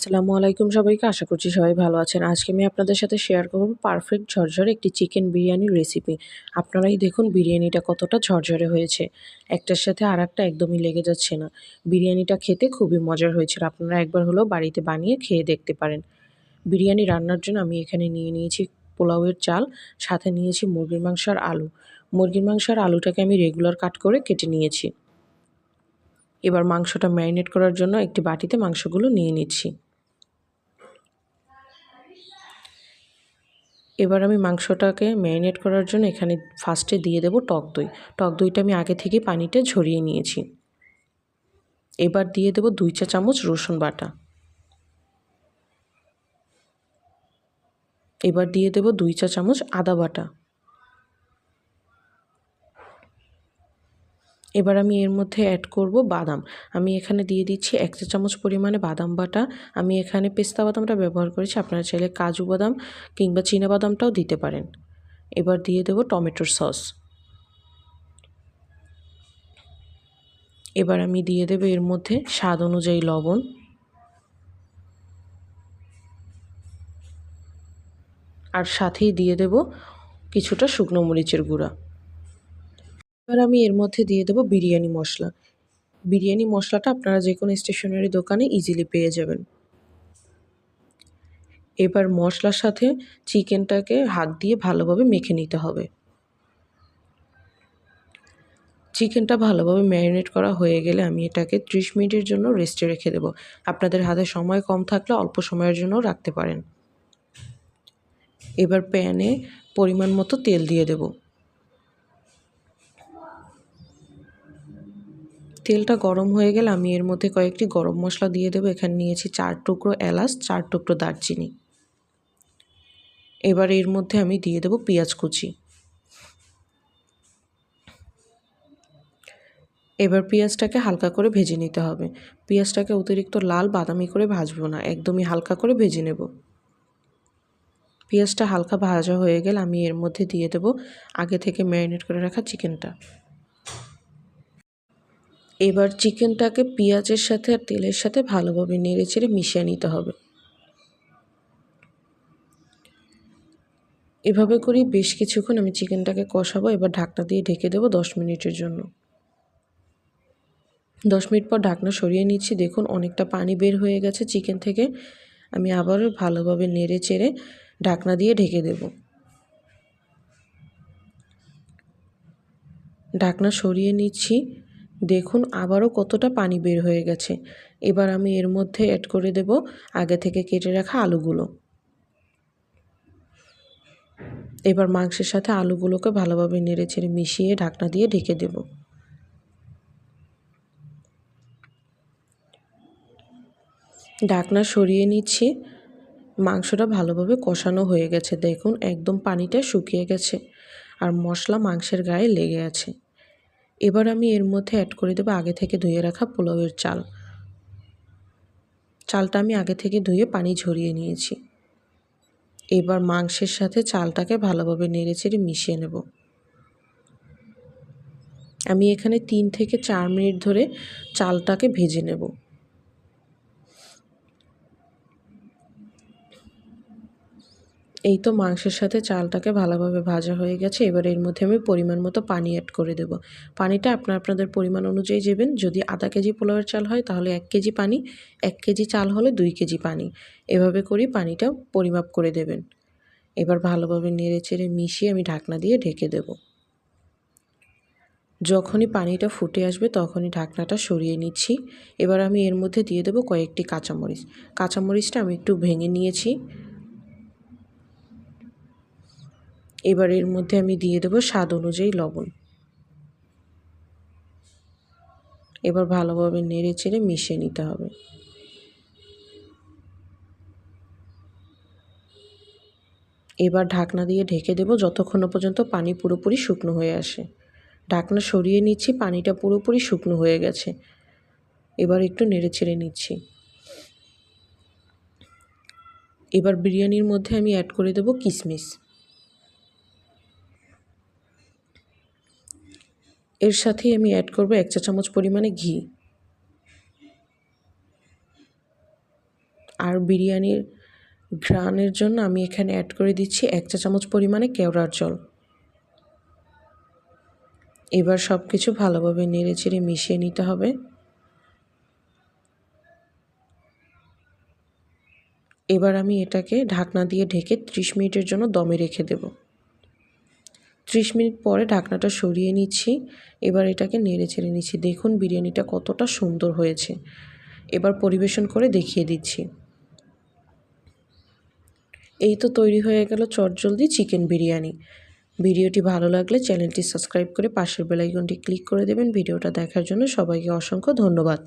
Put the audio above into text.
আসসালামু আলাইকুম সবাইকে। আশা করছি সবাই ভালো আছেন। আজকে আমি আপনাদের সাথে শেয়ার করব পারফেক্ট ঝরঝরে একটি চিকেন বিরিয়ানির রেসিপি। আপনারাই দেখুন বিরিয়ানিটা কতটা ঝরঝরে হয়েছে। একটার সাথে আরেকটা একদমই লেগে যাচ্ছে না। বিরিয়ানিটা খেতে খুবই মজার হয়েছিল। আপনারা একবার হলেও বাড়িতে বানিয়ে খেয়ে দেখতে পারেন। বিরিয়ানি রান্নার জন্য আমি এখানে নিয়ে নিয়েছি পোলাওয়ের চাল, সাথে নিয়েছি মুরগির মাংস আর আলু। মুরগির মাংস আর আলুটাকে আমি রেগুলার কাট করে কেটে নিয়েছি। এবার মাংসটা ম্যারিনেট করার জন্য একটি বাটিতে মাংসগুলো নিয়ে নিচ্ছি। এবার আমি মাংসটাকে ম্যারিনেট করার জন্য এখানে ফার্স্টে দিয়ে দেব টক দই। টক দইটা আমি আগে থেকে পানিতে ঝরিয়ে নিয়েছি। এবার দিয়ে দেব 2 চা চামচ রসুন বাটা। এবার দিয়ে দেব 2 চা চামচ আদা বাটা। এবার আমি এর মধ্যে অ্যাড করব বাদাম। আমি এখানে দিয়ে দিচ্ছি 1 চা চামচ পরিমাণে বাদাম বাটা। আমি এখানে পেস্তা বাদামটা ব্যবহার করেছি, আপনারা চাইলে কাজু বাদাম কিংবা চীনা বাদামটাও দিতে পারেন। এবার দিয়ে দেব টমেটোর সস। এবার আমি দিয়ে দেব এর মধ্যে স্বাদ অনুযায়ী লবণ, আর সাথেই দিয়ে দেব কিছুটা শুকনো মরিচের গুঁড়া। এবার আমি এর মধ্যে দিয়ে দেব বিরিয়ানি মশলা। বিরিয়ানি মশলাটা আপনারা যে কোনো স্টেশনারি দোকানে ইজিলি পেয়ে যাবেন। এবার মশলার সাথে চিকেনটাকে হাত দিয়ে ভালোভাবে মেখে নিতে হবে। চিকেনটা ভালোভাবে ম্যারিনেট করা হয়ে গেলে আমি এটাকে 30 মিনিটের জন্য রেস্টে রেখে দেব। আপনাদের হাতে সময় কম থাকলে অল্প সময়ের জন্য রাখতে পারেন। এবার প্যানে পরিমাণ মতো তেল দিয়ে দেব। তেলটা গরম হয়ে গেলে আমি এর মধ্যে কয়েকটি গরম মশলা দিয়ে দেবো। এখানে নিয়েছি 4 টুকরো এলাচ, 4 টুকরো দারচিনি। এবার এর মধ্যে আমি দিয়ে দেবো পেঁয়াজ কুচি। এবার পেঁয়াজটাকে হালকা করে ভেজে নিতে হবে। পেঁয়াজটাকে অতিরিক্ত লাল বাদামি করে ভাজবো না, একদমই হালকা করে ভেজে নেব। পেঁয়াজটা হালকা ভাজা হয়ে গেলে আমি এর মধ্যে দিয়ে দেবো আগে থেকে ম্যারিনেট করে রাখা চিকেনটা। এবার চিকেনটাকে পেঁয়াজের সাথে আর তেলের সাথে ভালোভাবে নেড়েচেড়ে মিশিয়ে নিতে হবে। এভাবে করেই বেশ কিছুক্ষণ আমি চিকেনটাকে কষাবো। এবার ঢাকনা দিয়ে ঢেকে দেবো 10 মিনিটের জন্য। 10 মিনিট পর ঢাকনা সরিয়ে নিচ্ছি। দেখুন অনেকটা পানি বের হয়ে গেছে চিকেন থেকে। আমি আবারও ভালোভাবে নেড়ে চেড়ে ঢাকনা দিয়ে ঢেকে দেব। ঢাকনা সরিয়ে নিচ্ছি। দেখুন আবারও কতটা পানি বের হয়ে গেছে। এবার আমি এর মধ্যে অ্যাড করে দেব আগে থেকে কেটে রাখা আলুগুলো। এবার মাংসের সাথে আলুগুলোকে ভালোভাবে নেড়ে চেড়ে মিশিয়ে ঢাকনা দিয়ে ঢেকে দেব। ঢাকনা সরিয়ে নিচ্ছি। মাংসটা ভালোভাবে কষানো হয়ে গেছে। দেখুন একদম পানিটা শুকিয়ে গেছে আর মশলা মাংসের গায়ে লেগে আছে। এবার আমি এর মধ্যে অ্যাড করে দেবো আগে থেকে ধুয়ে রাখা পোলাওয়ের চাল। চালটা আমি আগে থেকে ধুয়ে পানি ঝরিয়ে নিয়েছি। এবার মাংসের সাথে চালটাকে ভালোভাবে নেড়েচেড়ে মিশিয়ে নেব। আমি এখানে 3 থেকে 4 মিনিট ধরে চালটাকে ভেজে নেব। এই তো মাংসের সাথে চালটাকে ভালোভাবে ভাজা হয়ে গেছে। এবার এর মধ্যে আমি পরিমাণ মতো পানি অ্যাড করে দেব। পানিটা আপনাদের পরিমাণ অনুযায়ী দেবেন। যদি আধা কেজি পোলাওয়ের চাল হয় তাহলে 1 কেজি পানি, 1 কেজি চাল হলে 2 কেজি পানি। এভাবে করেই পানিটা পরিমাপ করে দেবেন। এবার ভালোভাবে নেড়েচেড়ে মিশিয়ে আমি ঢাকনা দিয়ে ঢেকে দেব। যখনই পানিটা ফুটে আসবে তখনই ঢাকনাটা সরিয়ে নিচ্ছি। এবার আমি এর মধ্যে দিয়ে দেব কয়েকটি কাঁচামরিচ। কাঁচামরিচটা আমি একটু ভেঙে নিয়েছি। এবার এর মধ্যে আমি দিয়ে দেব স্বাদ অনুযায়ী লবণ। এবার ভালোভাবে নেড়েচেড়ে মিশিয়ে নিতে হবে। এবার ঢাকনা দিয়ে ঢেকে দেব যতক্ষণ না পর্যন্ত পানি পুরোপুরি শুকনো হয়ে আসে। ঢাকনা সরিয়ে নিচ্ছি, পানিটা পুরোপুরি শুকনো হয়ে গেছে। এবার একটু নেড়েচেড়ে নিচ্ছি। এবার বিরিয়ানির মধ্যে আমি অ্যাড করে দেব কিশমিশ। এর সাথেই আমি অ্যাড করব 1 চা চামচ পরিমাণে ঘি। আর আর বিরিয়ানির ঘ্রাণের জন্য আমি এখানে অ্যাড করে দিচ্ছি 1 চা চামচ পরিমাণে কেওড়ার জল। এবার সব কিছু ভালোভাবে নেড়েচেড়ে মিশিয়ে নিতে হবে। এবার আমি এটাকে ঢাকনা দিয়ে ঢেকে 30 মিনিটের জন্য দমে রেখে দেব। 30 মিনিট পরে ঢাকনাটা সরিয়ে নিচ্ছি। এবার এটাকে নেড়েচেড়ে নিচ্ছি। দেখুন বিরিয়ানিটা কতটা সুন্দর হয়েছে। এবার পরিবেশন করে দেখিয়ে দিচ্ছি। এই তো তৈরি হয়ে গেল চটজলদি চিকেন বিরিয়ানি। ভিডিওটি ভালো লাগলে চ্যানেলটি সাবস্ক্রাইব করে পাশের বেল আইকনটি ক্লিক করে দেবেন। ভিডিওটা দেখার জন্য সবাইকে অসংখ্য ধন্যবাদ।